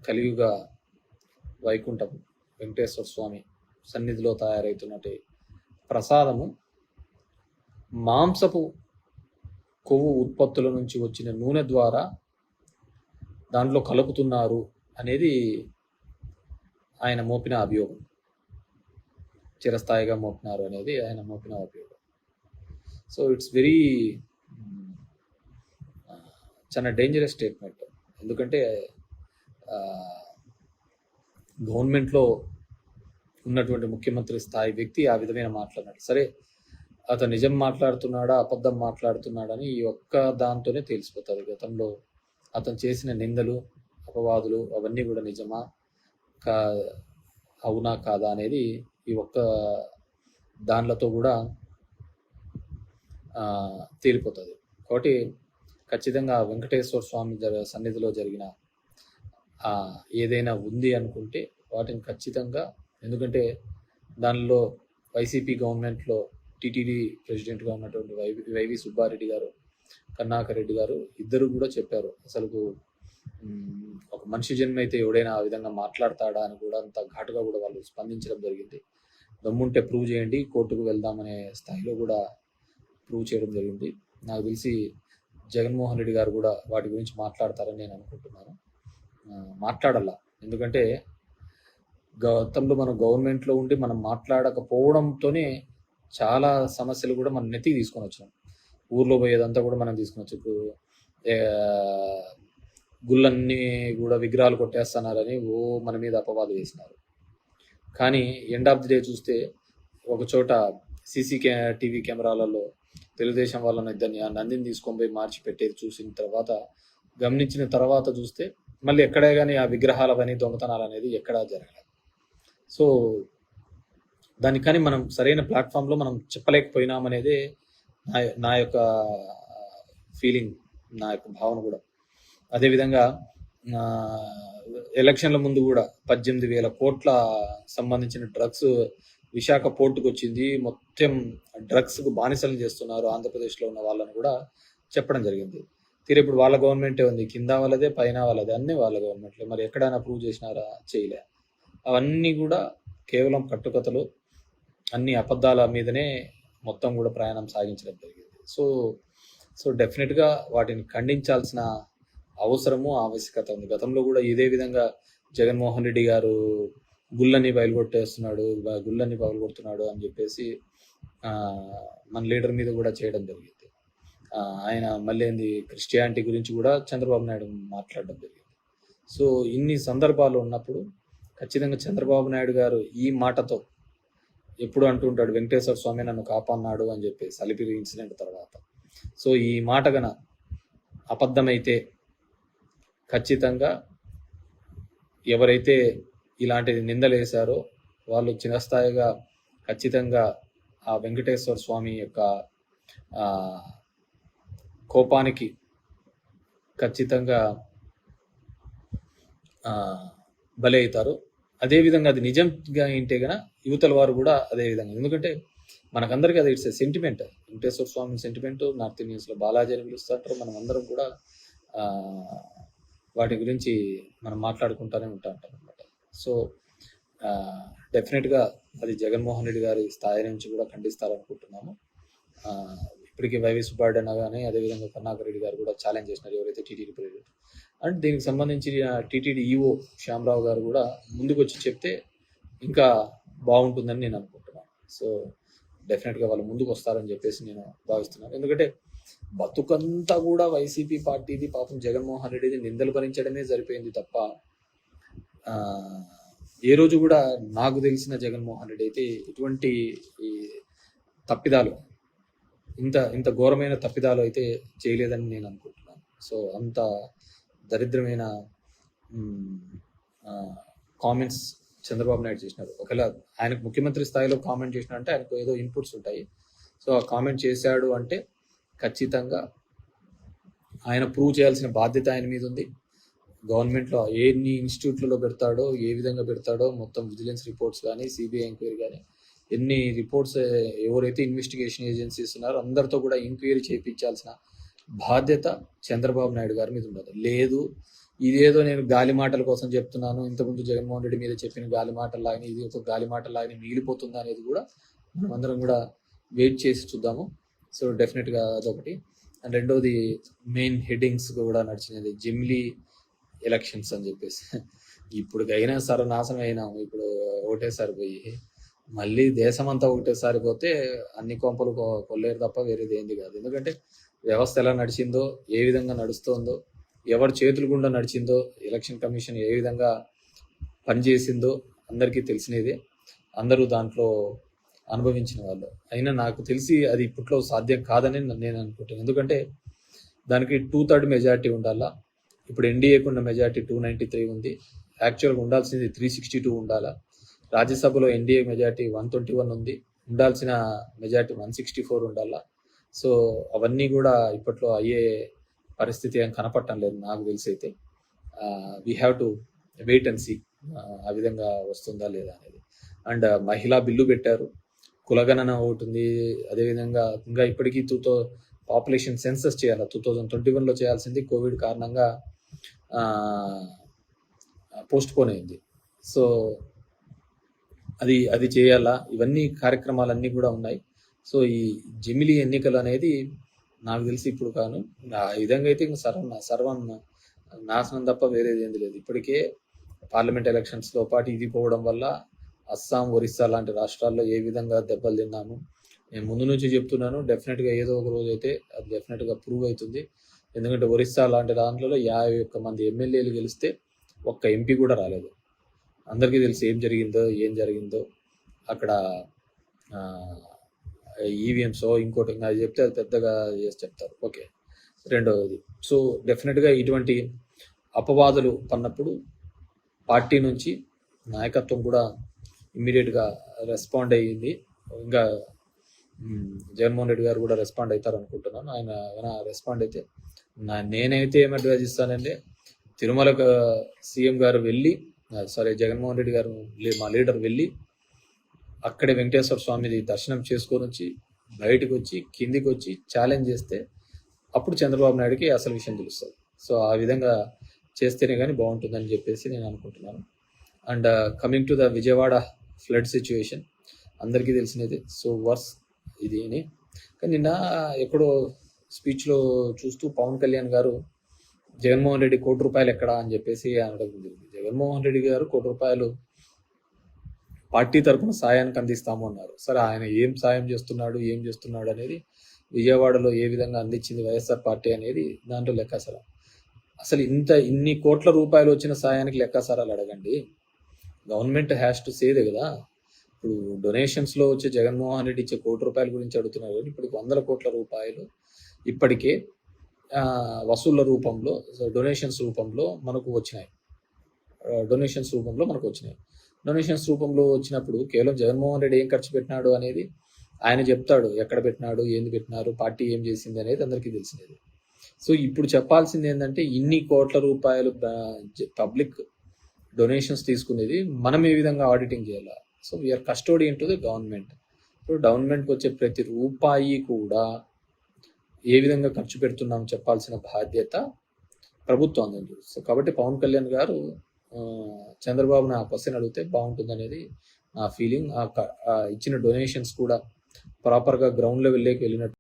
కలియుగ వైకుంఠం వెంకటేశ్వర స్వామి సన్నిధిలో తయారవుతున్నటి ప్రసాదము మాంసపు కొవ్వు ఉత్పత్తుల నుంచి వచ్చిన నూనె ద్వారా దాంట్లో కలుపుతున్నారు అనేది ఆయన మోపిన అభియోగం. చిరస్థాయిగా మోపినారు అనేది ఆయన మోపిన అభియోగం. సో ఇట్స్ వెరీ చాలా డేంజరస్ స్టేట్మెంట్. ఎందుకంటే గవర్నమెంట్లో ఉన్నటువంటి ముఖ్యమంత్రి స్థాయి వ్యక్తి ఆ విధమైన మాట్లాడినాడు. సరే, అతను నిజం మాట్లాడుతున్నాడా అబద్ధం మాట్లాడుతున్నాడని ఈ ఒక్క దాంతోనే తెలిసిపోతుంది. గతంలో అతను చేసిన నిందలు అపవాదులు అవన్నీ కూడా నిజమా అవునా కాదా అనేది ఈ ఒక్క దానిలతో కూడా తేలిపోతుంది. కాబట్టి ఖచ్చితంగా వెంకటేశ్వర స్వామి సన్నిధిలో జరిగిన ఏదైనా ఉంది అనుకుంటే వాటిని ఖచ్చితంగా, ఎందుకంటే దానిలో వైసీపీ గవర్నమెంట్లో టీటీడీ ప్రెసిడెంట్గా ఉన్నటువంటి వైవి సుబ్బారెడ్డి గారు, కరుణాకర్ రెడ్డి గారు ఇద్దరు కూడా చెప్పారు, అసలు ఒక మనిషి జన్మ అయితే ఎవడైనా ఆ విధంగా మాట్లాడతాడా అని కూడా అంత ఘాటుగా కూడా వాళ్ళు స్పందించడం జరిగింది. దమ్ముంటే ప్రూవ్ చేయండి, కోర్టుకు వెళ్దామనే స్థాయిలో కూడా ప్రూవ్ చేయడం జరిగింది. నాకు తెలిసి జగన్మోహన్ రెడ్డి గారు కూడా వాటి గురించి మాట్లాడతారని నేను అనుకుంటున్నాను. మాట్లాడాలా, ఎందుకంటే గతంలో మనం గవర్నమెంట్లో ఉండి మనం మాట్లాడకపోవడంతోనే చాలా సమస్యలు కూడా మనం నెత్తికి తీసుకొని వచ్చాం. ఊర్లో పోయేదంతా కూడా మనం తీసుకొని వచ్చాం. ఇప్పుడు గుళ్ళన్నీ కూడా విగ్రహాలు కొట్టేస్తున్నారని మన మీద అపవాదు వేసినారు. కానీ ఎండ్ ఆఫ్ ది డే చూస్తే ఒక చోట టీవీ కెమెరాలలో తెలుగుదేశం వాళ్ళని ఇద్దరిని నందిని తీసుకొని పోయి మార్చి పెట్టేది చూసిన తర్వాత, గమనించిన తర్వాత చూస్తే మళ్ళీ ఎక్కడే కానీ ఆ విగ్రహాలవని దొంగతనాలు అనేది ఎక్కడా జరగలేదు. సో దానికని మనం సరైన ప్లాట్ఫామ్లో మనం చెప్పలేకపోయినామనేదే నా యొక్క ఫీలింగ్, నా యొక్క భావన కూడా. అదేవిధంగా ఎలక్షన్ల ముందు కూడా 18,000 కోట్ల సంబంధించిన డ్రగ్స్ విశాఖ పోర్టుకు వచ్చింది, మొత్తం డ్రగ్స్కు బానిసలు చేస్తున్నారు ఆంధ్రప్రదేశ్లో ఉన్న వాళ్ళని కూడా చెప్పడం జరిగింది. ఇప్పుడు వాళ్ళ గవర్నమెంటే ఉంది, కింద వాళ్ళదే పైన వాళ్ళదే, అన్నీ వాళ్ళ గవర్నమెంట్లో. మరి ఎక్కడైనా ప్రూవ్ చేసినారా? చేయలే. అవన్నీ కూడా కేవలం కట్టుకథలు, అన్ని అబద్ధాల మీదనే మొత్తం కూడా ప్రయాణం సాగించడం జరిగింది. సో డెఫినెట్గా వాటిని ఖండించాల్సిన అవసరము ఆవశ్యకత ఉంది. గతంలో కూడా ఇదే విధంగా జగన్మోహన్ రెడ్డి గారు గుళ్ళని పగలగొడుతున్నాడు అని చెప్పేసి మన లీడర్ మీద కూడా చేయడం జరిగింది. ఆయన మళ్ళీ క్రిస్టియానిటీ గురించి కూడా చంద్రబాబు నాయుడు మాట్లాడడం జరిగింది. సో ఇన్ని సందర్భాలు ఉన్నప్పుడు ఖచ్చితంగా చంద్రబాబు నాయుడు గారు ఈ మాటతో ఎప్పుడు అంటుంటాడు, వెంకటేశ్వర స్వామి నన్ను కాపాడినాడు అని చెప్పేసి అలిపిరి ఇన్సిడెంట్ తర్వాత. సో ఈ మాట గన అబద్ధమైతే ఖచ్చితంగా ఎవరైతే ఇలాంటి నిందలు వేశారో వాళ్ళు చిరస్థాయిగా ఖచ్చితంగా ఆ వెంకటేశ్వర స్వామి యొక్క కోపానికి ఖచ్చితంగా బలి అవుతారు. అదేవిధంగా అది నిజంగా ఏంటే గన యువతల వారు కూడా అదేవిధంగా, ఎందుకంటే మనకందరికీ అది it's sentiment, Venkateswara Swamy sentiment. North ఇండియన్స్లో బాలాజీ అని పిలుస్తుంటారు. మనం అందరం కూడా వాటి గురించి మనం మాట్లాడుకుంటూనే ఉంటాం అనమాట. సో డెఫినెట్గా అది జగన్మోహన్ రెడ్డి గారి స్థాయి నుంచి కూడా ఖండిస్తారనుకుంటున్నాము. ఇప్పటికీ వైవి సుబ్బారెడ్డి అన్న కానీ అదేవిధంగా కరుణాకర్ రెడ్డి గారు కూడా ఛాలెంజ్ చేసినారు, ఎవరైతే టీటీడీ ప్రెసిడెంట్. అండ్ దీనికి సంబంధించి టీటీడీ ఈఓ శ్యామరావు గారు కూడా ముందుకు వచ్చి చెప్తే ఇంకా బాగుంటుందని నేను అనుకుంటున్నాను. సో డెఫినెట్గా వాళ్ళు ముందుకు వస్తారని చెప్పేసి నేను భావిస్తున్నాను. ఎందుకంటే బతుకంతా కూడా వైసీపీ పార్టీది, పాపం జగన్మోహన్ రెడ్డిది నిందలు భరించడమే సరిపోయింది తప్ప ఏ రోజు కూడా నాకు తెలిసిన జగన్మోహన్ రెడ్డి అయితే ఇటువంటి తప్పిదాలు, ఇంత ఘోరమైన తప్పిదాలు అయితే చేయలేదని నేను అనుకుంటున్నాను. సో అంత దరిద్రమైన కామెంట్స్ చంద్రబాబు నాయుడు చేసినారు. ఒకవేళ ఆయనకు ముఖ్యమంత్రి స్థాయిలో కామెంట్ చేసినారంటే ఆయనకు ఏదో ఇన్పుట్స్ ఉంటాయి. సో ఆ కామెంట్ చేశాడు అంటే ఖచ్చితంగా ఆయన ప్రూవ్ చేయాల్సిన బాధ్యత ఆయన మీద ఉంది. గవర్నమెంట్లో ఎన్ని ఇన్స్టిట్యూట్లలో పెడతాడో, ఏ విధంగా పెడతాడో, మొత్తం విజిలెన్స్ రిపోర్ట్స్ కానీ సిబిఐ ఎంక్వైరీ కానీ ఎన్ని రిపోర్ట్స్ ఎవరైతే ఇన్వెస్టిగేషన్ ఏజెన్సీస్ ఉన్నారో అందరితో కూడా ఎంక్వైరీ చేయించాల్సిన బాధ్యత చంద్రబాబు నాయుడు గారి మీద ఉండదు. లేదు ఇదేదో నేను గాలి మాటల కోసం చెప్తున్నాను, ఇంతకుముందు జగన్మోహన్ రెడ్డి మీద చెప్పిన గాలి మాటల్లాగానే ఇది ఒక గాలి మాటల్లాగానే మిగిలిపోతుందా అనేది కూడా మనం అందరం కూడా వెయిట్ చేసి చూద్దాము. సో డెఫినెట్గా అదొకటి. అండ్ రెండోది మెయిన్ హెడ్డింగ్స్ కూడా నడిచినది జమిలీ ఎలక్షన్స్ అని చెప్పేసి. ఇప్పుడు అయినా సర్వనాశనం అయినాము. ఇప్పుడు ఒకటేసారి పోయి మళ్ళీ దేశం అంతా ఒకటేసారి పోతే అన్ని కొంపలు కొల్లేరు తప్ప వేరేది ఏంది కాదు. ఎందుకంటే వ్యవస్థ ఎలా నడిచిందో, ఏ విధంగా నడుస్తోందో, ఎవరి చేతుల గుండా నడిచిందో, ఎలక్షన్ కమిషన్ ఏ విధంగా పనిచేసిందో అందరికీ తెలిసినదే. అందరూ దాంట్లో అనుభవించిన వాళ్ళు. అయినా నాకు తెలిసి అది ఇప్పట్లో సాధ్యం కాదని నేను అనుకుంటాను. ఎందుకంటే దానికి 2/3 మెజారిటీ ఉండాలా. ఇప్పుడు ఎన్డీఏకు ఉన్న మెజారిటీ 293 ఉంది. యాక్చువల్గా ఉండాల్సింది 362 ఉండాలా. రాజ్యసభలో ఎన్డీఏ మెజారిటీ 121 ఉంది. ఉండాల్సిన మెజారిటీ 164 ఉండాలా. సో అవన్నీ కూడా ఇప్పట్లో అయ్యే పరిస్థితి ఏం కనపడటం లేదు నాకు తెలిసి అయితే. We have to wait and see ఆ విధంగా వస్తుందా లేదా అనేది. అండ్ మహిళా బిల్లు పెట్టారు, కులగణన ఒకటి ఉంది. అదేవిధంగా ఇంకా ఇప్పటికీ పాపులేషన్ సెన్సస్ చేయాలి, 2021లో చేయాల్సింది కోవిడ్ కారణంగా పోస్ట్ పోన్ అయింది. సో అది చేయాలా. ఇవన్నీ కార్యక్రమాలన్నీ కూడా ఉన్నాయి. సో ఈ జమిలీ ఎన్నికలు అనేది నాకు తెలిసి ఇప్పుడు కాను ఆ విధంగా అయితే ఇంకా సర్వం నాశనం తప్ప వేరేది ఏంది లేదు. ఇప్పటికే పార్లమెంట్ ఎలక్షన్స్లో పాటు ఇది పోవడం వల్ల అస్సాం, ఒరిస్సా లాంటి రాష్ట్రాల్లో ఏ విధంగా దెబ్బలు తిన్నాము. నేను ముందు నుంచి చెప్తున్నాను, డెఫినెట్గా ఏదో ఒక రోజు అయితే అది డెఫినెట్గా ప్రూవ్ అవుతుంది. ఎందుకంటే ఒరిస్సా లాంటి దాంట్లో 51 మంది ఎమ్మెల్యేలు గెలిస్తే ఒక్క ఎంపీ కూడా రాలేదు. అందరికీ తెలిసి ఏం జరిగిందో అక్కడ. ఈవీఎంస్ ఇంకోటి ఇంకా అది చెప్తే అది పెద్దగా చేసి చెప్తారు. ఓకే, రెండవది. సో డెఫినెట్గా ఇటువంటి అపవాదులు పన్నప్పుడు పార్టీ నుంచి నాయకత్వం కూడా ఇమ్మీడియట్గా రెస్పాండ్ అయ్యింది. ఇంకా జగన్మోహన్ రెడ్డి గారు కూడా రెస్పాండ్ అవుతారు అనుకుంటున్నాను. ఆయన రెస్పాండ్ అయితే నేనైతే ఏం అడ్వైజ్ ఇస్తానంటే, తిరుమలకు సీఎం గారు వెళ్ళి జగన్మోహన్ రెడ్డి గారు మా లీడర్ వెళ్ళి అక్కడే వెంకటేశ్వర స్వామిది దర్శనం చేసుకొని వచ్చి బయటకు వచ్చి కిందికి వచ్చి ఛాలెంజ్ చేస్తే అప్పుడు చంద్రబాబు నాయుడుకి అసలు విషయం తెలుస్తుంది. సో ఆ విధంగా చేస్తేనే కానీ బాగుంటుందని చెప్పేసి నేను అనుకుంటున్నాను. And coming to the Vijayawada flood situation అందరికీ తెలిసినది. సో వర్స్ ఇది అని. కానీ నిన్న ఎక్కడో స్పీచ్లో చూస్తూ పవన్ కళ్యాణ్ గారు జగన్మోహన్ రెడ్డి ₹1 ఎక్కడా అని చెప్పేసి అనడం జరిగింది. జగన్మోహన్ రెడ్డి గారు ₹1 పార్టీ తరఫున సాయానికి అందిస్తాము అన్నారు. సరే, ఆయన ఏం సాయం చేస్తున్నాడు, ఏం చేస్తున్నాడు అనేది, విజయవాడలో ఏ విధంగా అందించింది వైఎస్ఆర్ పార్టీ అనేది దాంట్లో లెక్కాసారా. అసలు ఇన్ని కోట్ల రూపాయలు వచ్చిన సాయానికి లెక్కాసారాలు అడగండి. గవర్నమెంట్ హ్యాస్ టు సేదే కదా. ఇప్పుడు డొనేషన్స్లో వచ్చే జగన్మోహన్ రెడ్డి ఇచ్చే ₹1 గురించి అడుగుతున్నారు. కానీ ఇప్పటికి 100 కోట్ల రూపాయలు ఇప్పటికే వసూళ్ల రూపంలో, డొనేషన్స్ రూపంలో మనకు వచ్చినాయి. డొనేషన్స్ రూపంలో వచ్చినప్పుడు కేవలం జగన్మోహన్ రెడ్డి ఏం ఖర్చు పెట్టినాడు అనేది ఆయన చెప్తాడు. ఎక్కడ పెట్టినాడు, ఏంది పెట్టినారు, పార్టీ ఏం చేసింది అనేది అందరికీ తెలిసినది. సో ఇప్పుడు చెప్పాల్సింది ఏంటంటే, ఇన్ని కోట్ల రూపాయలు పబ్లిక్ డొనేషన్స్ తీసుకునేది మనం ఏ విధంగా ఆడిటింగ్ చేయాలి. So we're custodian to the government. ఇప్పుడు గవర్నమెంట్కి వచ్చే ప్రతి రూపాయి కూడా ఏ విధంగా ఖర్చు పెడుతున్నాం చెప్పాల్సిన బాధ్యత ప్రభుత్వం అంది. సో కాబట్టి పవన్ కళ్యాణ్ గారు చంద్రబాబుని ఆ క్వశ్చన్ అడిగితే బాగుంటుంది అనేది నా ఫీలింగ్. ఇచ్చిన డొనేషన్స్ కూడా ప్రాపర్గా గ్రౌండ్ లెవెల్లోకి వెళ్ళినట్టు